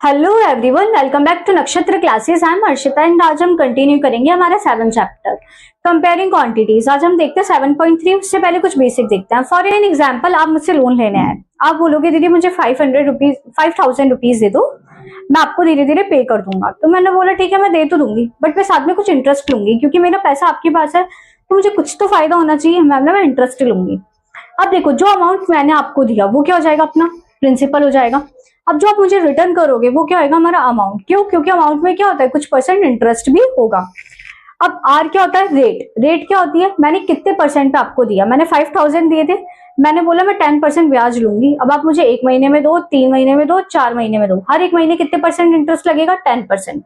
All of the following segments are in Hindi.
Hello everyone, welcome back to Nakshatra classes. I am Harshita and आज हम कंटिन्यू करेंगे हमारा 7 चैप्टर कंपेयरिंग क्वांटिटीज। आज हम देखते हैं 7.3। उससे पहले कुछ बेसिक देखते हैं। फॉर एन एग्जांपल, आप मुझसे लोन लेने आए, आप बोलोगे दीदी मुझे 5,000 रुपीज दे दो, मैं आपको धीरे धीरे पे कर दूंगा। तो मैंने बोला ठीक है, मैं दे तो दूंगी, बट मैं साथ में कुछ इंटरेस्ट लूंगी, क्योंकि मेरा पैसा आपके पास है तो मुझे कुछ तो फायदा होना चाहिए। मैं इंटरेस्ट लूंगी। अब देखो, जो अमाउंट मैंने आपको दिया वो क्या हो जाएगा, अपना प्रिंसिपल हो जाएगा। अब जो आप मुझे रिटर्न करोगे वो क्या होगा, हमारा अमाउंट। क्यों? क्योंकि अमाउंट में क्या होता है, कुछ परसेंट इंटरेस्ट भी होगा। अब आर क्या होता है, रेट। रेट क्या होती है, मैंने कितने परसेंट पे आपको दिया। मैंने 5,000 दिए थे, मैंने बोला मैं 10% ब्याज लूंगी। अब आप मुझे 1 महीने में दो, 3 महीने में दो, 4 महीने में दो, हर एक महीने कितने परसेंट इंटरेस्ट लगेगा, 10%।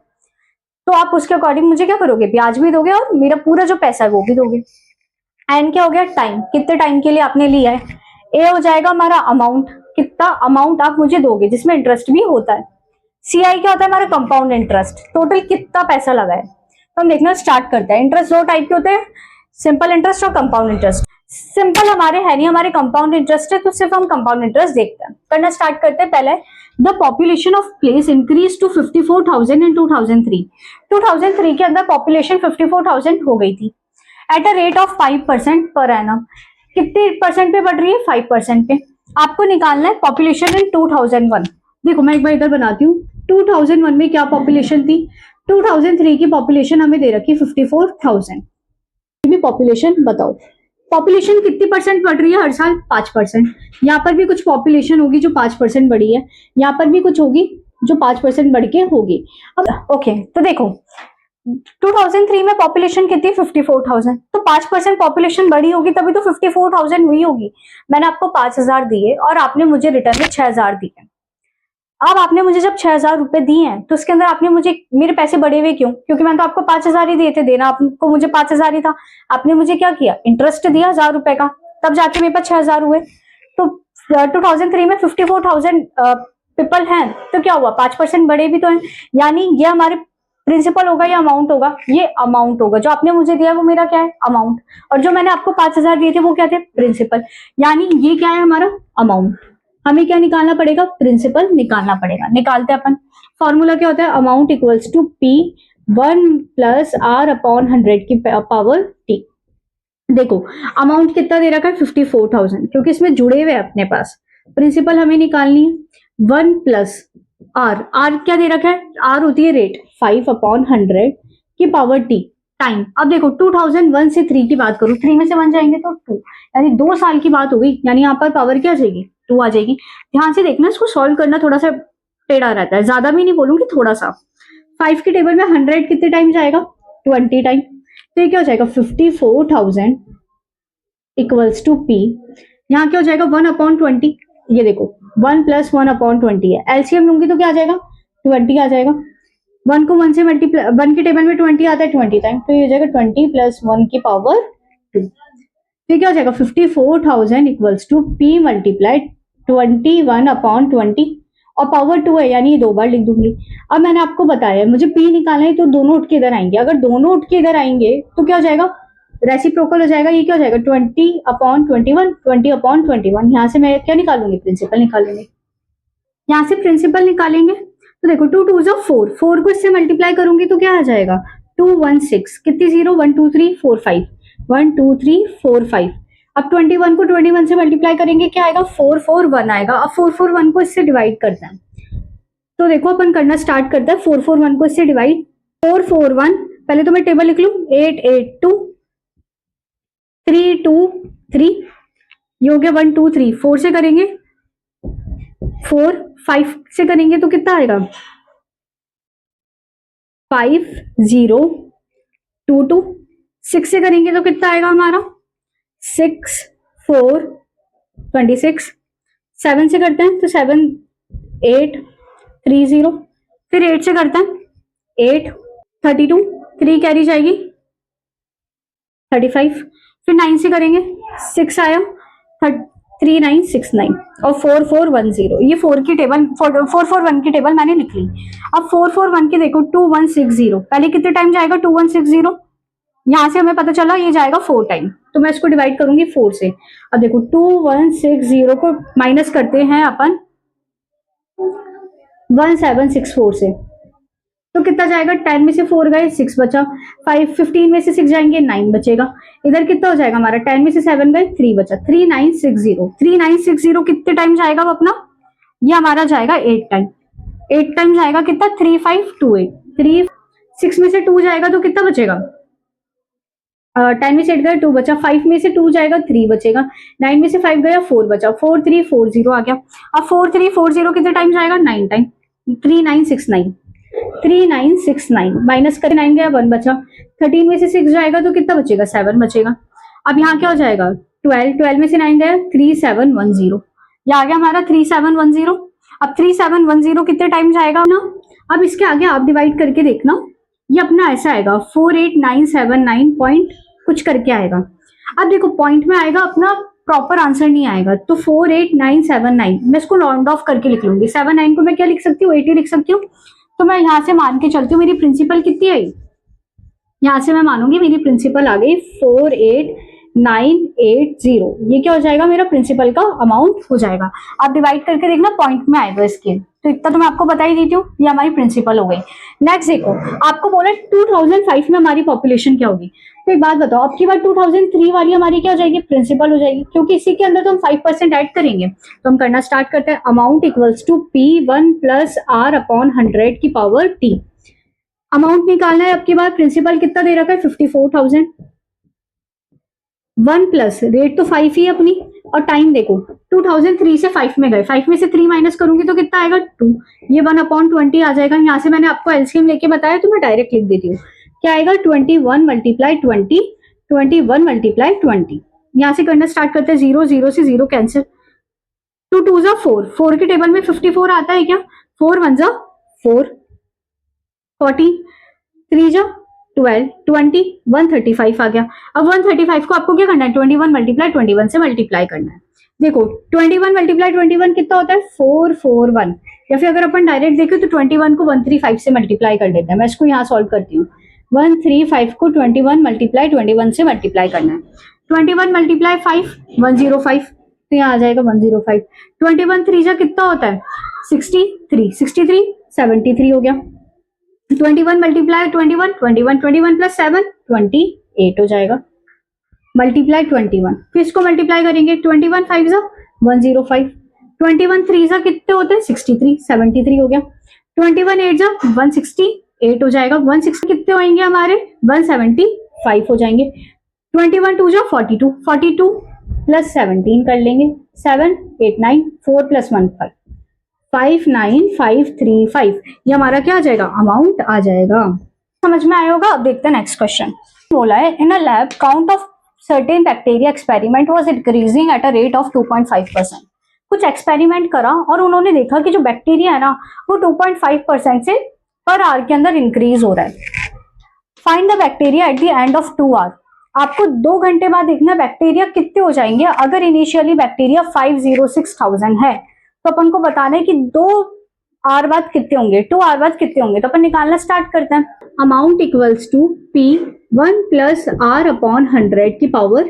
तो आप उसके अकॉर्डिंग मुझे क्या करोगे, ब्याज भी दोगे और मेरा पूरा जो पैसा है वो भी दोगे। एंड क्या हो गया, टाइम। कितने टाइम के लिए आपने लिया है। ए हो जाएगा हमारा अमाउंट, कितना अमाउंट आप मुझे दोगे जिसमें इंटरेस्ट भी होता है। सी आई क्या होता है, हमारा कंपाउंड इंटरेस्ट, टोटल कितना पैसा लगा है। तो हम देखना स्टार्ट करते हैं। इंटरेस्ट दो टाइप के होते हैं, सिंपल इंटरेस्ट और कंपाउंड इंटरेस्ट। सिंपल हमारे है नहीं, हमारे कंपाउंड इंटरेस्ट है, तो सिर्फ हम कंपाउंड इंटरेस्ट देखते हैं। करना स्टार्ट करते हैं। पहले the population of place increase to 54,000 in 2003। 2003 के अंदर पॉपुलेशन 54,000 हो गई थी eight a rate of 5% per annum. कितने परसेंट पे बढ़ रही है, 5% पे। आपको निकालना है पॉपुलेशन इन 2001। देखो मैं एक बार इधर बनाती हूँ। 2001 में क्या पॉपुलेशन थी, 2003 की पॉपुलेशन हमें दे रखी 54,000। भी पॉपुलेशन बताओ, पॉपुलेशन कितनी परसेंट बढ़ रही है हर साल, 5%। यहाँ पर भी कुछ पॉपुलेशन होगी जो 5% बढ़ी है, यहाँ पर भी कुछ होगी जो 5% बढ़ के होगी। अब ओके, तो देखो 2003 में पॉपुलेशन कितनी, 54,000। तो 5% पॉपुलेशन बढ़ी होगी तभी तो 54,000 हुई होगी। मैंने आपको 5,000 दिए और आपने मुझे रिटर्न में 6,000 दिए। अब आपने मुझे जब 6,000 रुपए दिए हैं तो उसके अंदर आपने मुझे, मेरे पैसे बढ़े हुए क्यों, क्योंकि मैंने तो आपको 5,000 ही दिए थे, देना आपको मुझे 5,000 ही था। आपने मुझे क्या किया, इंटरेस्ट दिया 1,000 रुपए का, तब जाके मेरे पास 6,000 हुए। तो 2003 में 54,000 पीपल हैं, तो क्या हुआ, 5% बढ़े भी तो है। यानी ये हमारे प्रिंसिपल होगा या अमाउंट होगा, ये अमाउंट होगा। जो आपने मुझे दिया वो मेरा क्या है, अमाउंट। और जो मैंने आपको 5,000 दिए थे वो क्या थे, प्रिंसिपल। यानी ये क्या है, हमारा अमाउंट। हमें क्या निकालना पड़ेगा, प्रिंसिपल निकालना पड़ेगा। निकालते हैं अपन। फॉर्मूला क्या होता है, amount equals to P 1 plus R upon 100 की पावर टी। देखो अमाउंट कितना दे रखा है, 54,000, क्योंकि इसमें जुड़े हुए अपने पास। प्रिंसिपल हमें निकालनी है 1 प्लस आर। आर क्या दे रखा है, आर होती है रेट, 5 अपॉन 100 की पावर टी, टाइम। अब देखो 2001 से 3 की बात करूं, 3 में से 1 जाएंगे तो 2, यानी 2 साल की बात हो गई। यानी यहाँ पर पावर क्या आ जाएगी, 2 आ जाएगी। ध्यान से देखना, इसको सॉल्व करना थोड़ा सा टेढ़ा रहता है, ज्यादा भी नहीं बोलूंगी, थोड़ा सा। 5 की टेबल में 100 कितने टाइम जाएगा, 20 टाइम। तो ये क्या हो जाएगा, 54,000 इक्वल्स टू पी। यहाँ क्या हो जाएगा, 1 अपॉन 20। ये देखो 1 प्लस 1 अपॉन 20 है, एलसीएम लूंगी तो क्या आ जाएगा, 20 आ जाएगा। 1 को 1 से मल्टीप्लाई, 1 की टेबल में 20 आता है 20 टाइम, तो ये हो जाएगा 20 प्लस 1 की पावर 2। तो क्या हो जाएगा, 54,000 equals to P multiplied 21 upon 20, और पावर 2 है यानी ये 2 बार लिख दूंगी। अब मैंने आपको बताया मुझे पी निकालना है, तो दोनों उठ के इधर आएंगे। अगर दोनों उठ के इधर आएंगे तो क्या हो जाएगा, रेसिप्रोकल हो जाएगा। ये क्या हो जाएगा, 20 अपॉन 21, 20 अपॉन 21। यहाँ से मैं क्या निकालूंगी, प्रिंसिपल निकालूंगी। यहाँ से प्रिंसिपल निकालेंगे तो देखो 2 2 जो 4, 4 को इससे मल्टीप्लाई करूंगी तो क्या आ जाएगा, 216। कितनी जीरो, 1 2 3 4 5, 1 2 3 4 5। अब 21 को 21 से मल्टीप्लाई करेंगे, क्या आएगा, 4 4 1 आएगा। अब 4 4 1 को इससे डिवाइड करते हैं, तो देखो अपन करना स्टार्ट करते हैं। 4 4 1 को इससे डिवाइड, 4 4 1, पहले तो मैं टेबल लिख लू, 8 8 2 3 2 3, ये हो गया 1 2 3। 4 से करेंगे 4, 5 से करेंगे तो कितना आएगा, 5 0 2 2। 6 से करेंगे तो कितना आएगा हमारा, 6 4 26। 7 से करते हैं तो 7 8 3 0। फिर 8 से करते हैं 8 32, 3 कैरी जाएगी 35। फिर 9 से करेंगे 6 आया 3969, और 4410। ये 4 की टेबल, 441 की टेबल मैंने लिख ली। अब 441 की देखो 2160, पहले कितने टाइम जाएगा, 2160। यहां से हमें पता चला ये जाएगा 4 टाइम, तो मैं इसको डिवाइड करूंगी 4 से। अब देखो 2160 को माइनस करते हैं अपन 1764 से, तो कितना जाएगा, 10 में से 4 गए 6 बचा, 15 में से 6 जाएंगे 9 बचेगा, इधर कितना हो जाएगा हमारा, 10 में से 7 गए 3 बचा, 3960 कितने टाइम जाएगा अपना, ये हमारा जाएगा 8 टाइम, 8 टाइम जाएगा कितना, 3528, 3 6 में से 2 जाएगा तो कितना बचेगा, 10 में से 8 गया 2 बचा, 5 में से 2 जाएगा 3 बचेगा, 9 में से 5 गया 4 बचा, 4340 आ गया। अब 4340 कितने टाइम जाएगा, 9 टाइम, 3969 माइनस कर 9 गया 1 बचा, 13 में से 6 जाएगा तो कितना बचेगा, 7 बचेगा। अब यहाँ क्या हो जाएगा, 12 में से 9 गया 3710, ये आ गया हमारा 3710। अब 3710 कितने टाइम जाएगा ना, अब इसके आगे आप डिवाइड करके देखना, ये अपना ऐसा आएगा 48979 पॉइंट कुछ करके आएगा। अब देखो पॉइंट में आएगा अपना, प्रॉपर आंसर नहीं आएगा, तो 48979 मैं इसको राउंड ऑफ करके लिख लूंगी, 79 को मैं क्या लिख सकती हूँ, 80 लिख सकती हूँ। तो मैं यहाँ से मान के चलती हूँ मेरी प्रिंसिपल कितनी आई, यहाँ से मैं मानूंगी मेरी प्रिंसिपल आ गई 48980, ये क्या हो जाएगा, मेरा प्रिंसिपल का अमाउंट हो जाएगा। आप डिवाइड करके देखना पॉइंट में आएगा इसके, तो इतना तो मैं आपको बता ही देती हूँ, ये हमारी प्रिंसिपल हो गई। नेक्स्ट देखो, आपको बोला 2005 में हमारी पॉपुलेशन क्या होगी, तो एक बात बताओ, अब की बार 2003 वाली हमारी क्या हो जाएगी, प्रिंसिपल हो जाएगी, क्योंकि इसी के अंदर तो हम 5% ऐड करेंगे। तो हम करना स्टार्ट करते हैं, amount equals to P1 plus R upon 100 की पावर T। अमाउंट निकालना है, अब की बार प्रिंसिपल कितना दे रखा है, 54,000, 1 प्लस रेट तो 5 ही अपनी, और टाइम देखो 2003 से 5 में गए, 5 में से 3 माइनस करूंगी तो कितना आएगा 2, ये 1/20 आ जाएगा। यहाँ से मैंने आपको एलसीएम लेके बताया तो मैं डायरेक्ट लिख देती हूँ, क्या आएगा 21 मल्टीप्लाई 20, 21 मल्टीप्लाई 20। यहाँ से करना स्टार्ट करते हैं, 0 0 से 0 कैंसिल, 2 2 जा 4, 4 के टेबल में 54 आता है क्या, 4 1 जा 4, 40, 3 जा 12, 20, 135 आ गया। अब 135 को आपको क्या करना है, 21 मल्टीप्लाई 21 से मल्टीप्लाई करना है। देखो 21 मल्टीप्लाई 21 कितना होता है, 441, या फिर अगर अपन डायरेक्ट देखें तो 21 को 135 से मल्टीप्लाई कर देते हैं। मैं इसको यहाँ सॉल्व करती हूँ, 135 को 21 मल्टीप्लाई 21 से मल्टीप्लाई करना है, 21 मल्टीप्लाई 5 105, तो यहाँ आ जाएगा 105, 21 3 जा कितना होता है 63, 63 73 हो गया, 21 मल्टीप्लाई 21, 21 21 प्लस 7 28 हो जाएगा, मल्टीप्लाई 21, फिर इसको मल्टीप्लाई करेंगे, 21 5 जा 105, 21 3 जा कितने होते हैं 63, 73 हो गया, 21 8 जा 168 हो जाएगा, 160 कितने होंगे हमारे 175 हो जाएंगे, 21 2 जा 42, 42 प्लस 17 कर लेंगे, 7 8 9 4 प्लस 1 5, 59535, ये हमारा क्या आ जाएगा, अमाउंट आ जाएगा। समझ में आया होगा। अब देखते हैं नेक्स्ट क्वेश्चन। बोला है in a lab count of certain bacteria experiment was increasing at a rate of 2.5%। कुछ एक्सपेरिमेंट करा और उन्होंने देखा कि जो बैक्टीरिया है ना वो 2.5% से पर आवर के अंदर इंक्रीज हो रहा है। Find the bacteria at the end of 2 hour. आपको 2 घंटे बाद देखना बैक्टीरिया कितने हो जाएंगे। अगर इनिशियली बैक्टीरिया 506,000 है तो अपन को बताना है कि 2 आवर बाद कितने होंगे, 2 आवर बाद कितने होंगे। तो अपन निकालना स्टार्ट करते हैं। Amount equals to P1 plus R upon 100 की पावर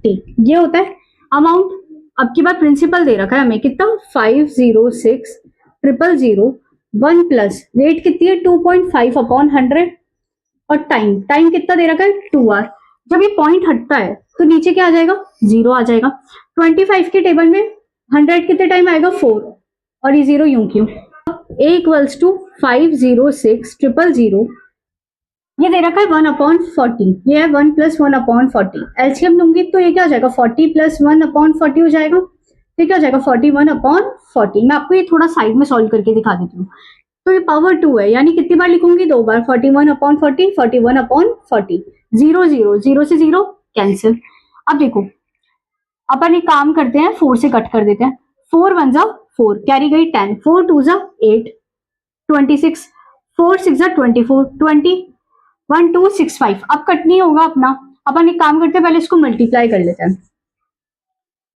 T, ये होता है अमाउंट। अब की बात प्रिंसिपल दे रखा है हमें कितना 506,000, 1 प्लस रेट कितनी है 2.5 अपॉन 100 और टाइम कितना दे रखा है 2 आवर। जब ये पॉइंट हटता है तो नीचे क्या आ जाएगा 0 आ जाएगा। 25 के टेबल में 100 कितने टाइम आएगा 4 और ये 0 यूं क्यों। A इक्वल्स टू 506,000, ये दे रखा है 1/40, ये है 1 प्लस 1/40। एलसीएम लूंगी तो ये क्या हो जाएगा 40 प्लस 1/40 हो जाएगा, तो क्या हो जाएगा 41/40। मैं आपको ये थोड़ा साइड में सॉल्व करके दिखा देती हूँ। तो ये पावर 2 है, यानी कितनी बार लिखूंगी 2 बार, 41/40, 41/40, 0 0 0 से 0 कैंसिल। अब देखो अपन एक काम करते हैं 4 से कट कर देते हैं। 4 1 जा 4, कैरी गई 10, 4 2 जा 8, 26, 4 6 जा 24, 20, 1 2 6 5। अब कट नहीं होगा अपना, अपन एक काम करते हैं पहले इसको मल्टीप्लाई कर लेते हैं।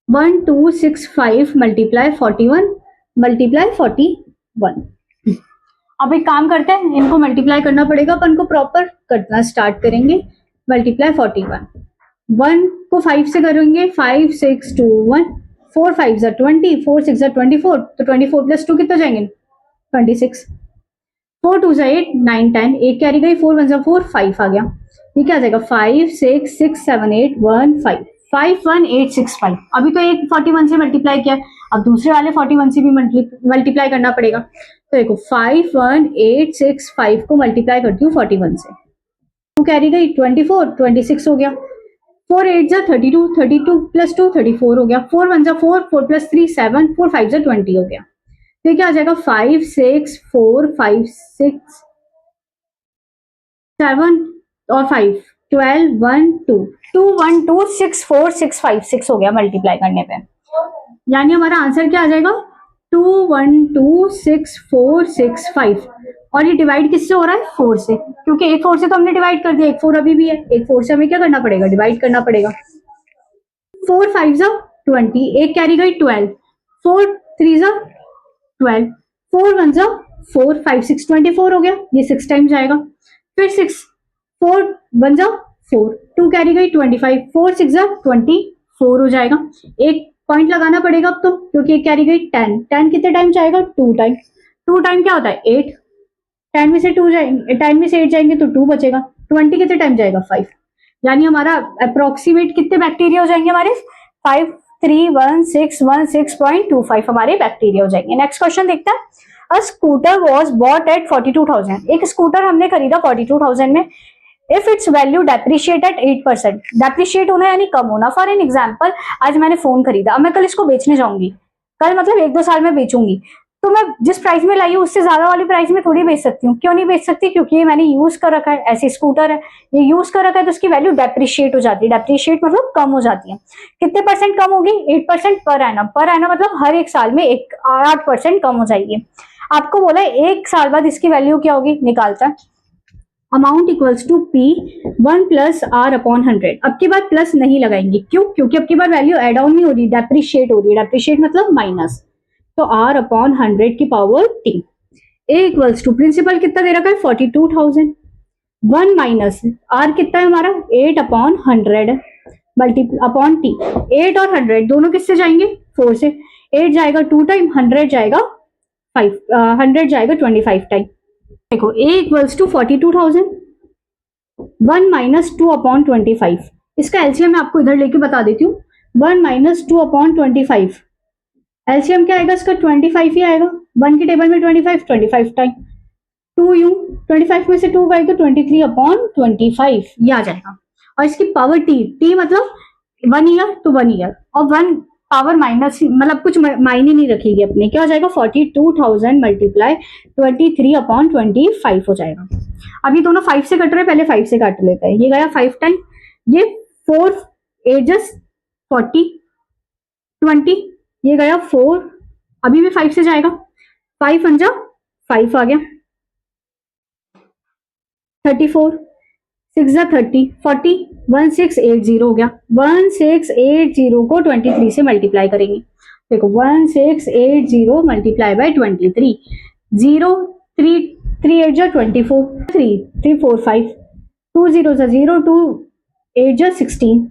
1 2 6 5 मल्टीप्लाई 41 मल्टीप्लाई 41। अब एक काम करते हैं इनको मल्टीप्लाई करना पड़ेगा, अपन को प्रॉपर करना स्टार्ट करेंगे। मल्टीप्लाई 41, 1 को 5 से करेंगे 5 6 2 1, 4 5 जा 20, 4 6 जा 24, तो 24 प्लस 2 कितना जाएंगे 26, 4 2 जा 8 9 10, एक कैरी गई, 4 1 जा 4, 5 आ गया। ये क्या आ जाएगा 5 6 6 7 8 1 5, 51865। अभी तो एक 41 से मल्टीप्लाई किया, अब दूसरे वाले 41 से भी मल्टीप्लाई करना पड़ेगा। तो देखो 51865 को मल्टीप्लाई करती हूँ 41 से, 2 कैरी गई 24 26 हो गया, 4 8 जा 32, 32 प्लस 2 34 हो गया, 4 1 जा 4, 4 प्लस 3 7, 4 5 जा 20 हो गया। तो क्या आ जाएगा 5 6 4 5 6 7 और 5 12 1 2 2 1 2 6 4 6 5 6 हो गया मल्टीप्लाई करने पे। यानी हमारा आंसर क्या आ जाएगा 2 1 2 6 4 6 5। और ये डिवाइड किससे हो रहा है 4 से, क्योंकि एक 4 से तो हमने डिवाइड कर दिया, एक 4 अभी भी है, एक 4 से हमें क्या करना पड़ेगा डिवाइड करना पड़ेगा। 4 5 जा 20, एक कैरी गई 12, 4 3 जा 12, 4 1 जा 4, 5 6 24 हो गया, ये 6 टाइम जाएगा। फिर 6 4 1 जा 4, 2 कैरी गई 25, 4 6 जा 24 हो जाएगा। एक पॉइंट लगाना पड़ेगा अब तो, क्योंकि एक कैरी गई 10, 10 कितने टाइम जाएगा 2 टाइम, 2 टाइम क्या होता है 8, 10 में से 2 जाएंगे, 10 में से 8 जाएंगे तो 2 बचेगा, 20 कितने टाइम जाएगा 5। यानी हमारा अप्रोक्सीमेट कितने बैक्टीरिया हो जाएंगे हमारे 53116.25 हमारे बैक्टीरिया हो जाएंगे। नेक्स्ट क्वेश्चन देखते हैं। A scooter was bought at 42,000, एक स्कूटर हमने खरीदा 42,000 में। If it's value depreciate at 8%, depreciate होना यानी कम होना। फॉर एन एग्जाम्पल, आज मैंने फोन खरीदा, अब मैं कल इसको बेचने जाऊंगी, कल मतलब 1-2 साल में बेचूंगी, तो मैं जिस प्राइस में लाई हूँ उससे ज्यादा वाली प्राइस में थोड़ी बेच सकती हूँ। क्यों नहीं बेच सकती, क्योंकि ये मैंने यूज कर रखा है, ऐसी स्कूटर है, ये यूज कर रखा है, तो उसकी वैल्यू डेप्रिशिएट हो जाती है। डेप्रिशिएट मतलब कम हो जाती है। कितने परसेंट कम होगी 8% पर एनम। पर एनम मतलब हर एक साल में 8% कम हो जाएगी। आपको बोला है 1 साल बाद इसकी वैल्यू क्या होगी, निकालता है। Amount equals to P 1 plus R upon 100। अब की बार प्लस नहीं लगाएंगे, क्यों, क्योंकि अब की बार वैल्यू एड ऑन नहीं हो रही, डेप्रिशिएट हो रही है। डेप्रिशिएट मतलब माइनस, तो R अपॉन 100 की power T। A equals to principal कितना दे रखा है 42,000, 1 माइनस R कितना है हमारा 8 अपॉन 100 मल्टी अपॉन T। 8 और 100 दोनों किससे जाएंगे 4 से, 8 जाएगा 2 टाइम, 100 जाएगा 5, 100 जाएगा 25 टाइम। देखो A equals to 42,000, 1 minus 2 upon 25, इसका एलसीएम मैं आपको इधर लेके बता देती हूँ। 1 माइनस 2 अपॉन 25, एलसीएम क्या आएगा इसका 25 ही आएगा। 1 की टेबल में 25 टाइम, 2 यूं 25 में से 2 गए तो 23 अपॉन 25 ये आ जाएगा। और इसकी पावर टी मतलब 1 ईयर तो 1 ईयर, और 1 पावर माइनस मतलब कुछ मायने नहीं रखेगी अपने, क्या हो जाएगा 42,000 मल्टीप्लाई 23 अपॉन 25 हो जाएगा। अभी दोनों 5 से कट रहे, पहले 5 से काट लेते हैं। ये गया 5 टाइम, ये 4 8 40 20, ये गया 4, अभी भी 5 से जाएगा, 5 1 5 आ गया, 34 6 30 40, 1680 हो गया। 1680 को 23 से मल्टीप्लाई करेंगे। देखो 1680 मल्टीप्लाई बाय 23, 0 3 3 8 जा 24, 3 3 4 5, 2 0 जा 0, 2 8 जा 16,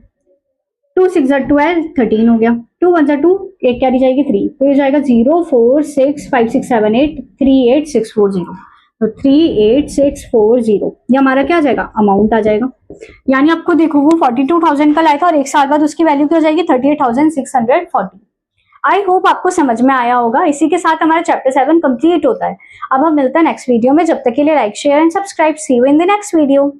2 6 जा 12 13 हो गया, 2 1 जा 2, एक कैरी जाएगी 3, तो ये जाएगा 0 4 6 5 6 7 8 3 8 6 4 0, तो 38640 ये हमारा क्या आ जाएगा अमाउंट आ जाएगा। यानी आपको देखो वो 42,000 का लाया था और 1 साल बाद उसकी वैल्यू क्या हो जाएगी 38,640। आई होप आपको समझ में आया होगा। इसी के साथ हमारा चैप्टर 7 कंप्लीट होता है। अब हम मिलते हैं नेक्स्ट वीडियो में, जब तक के लिए like share and subscribe. See you in the next video.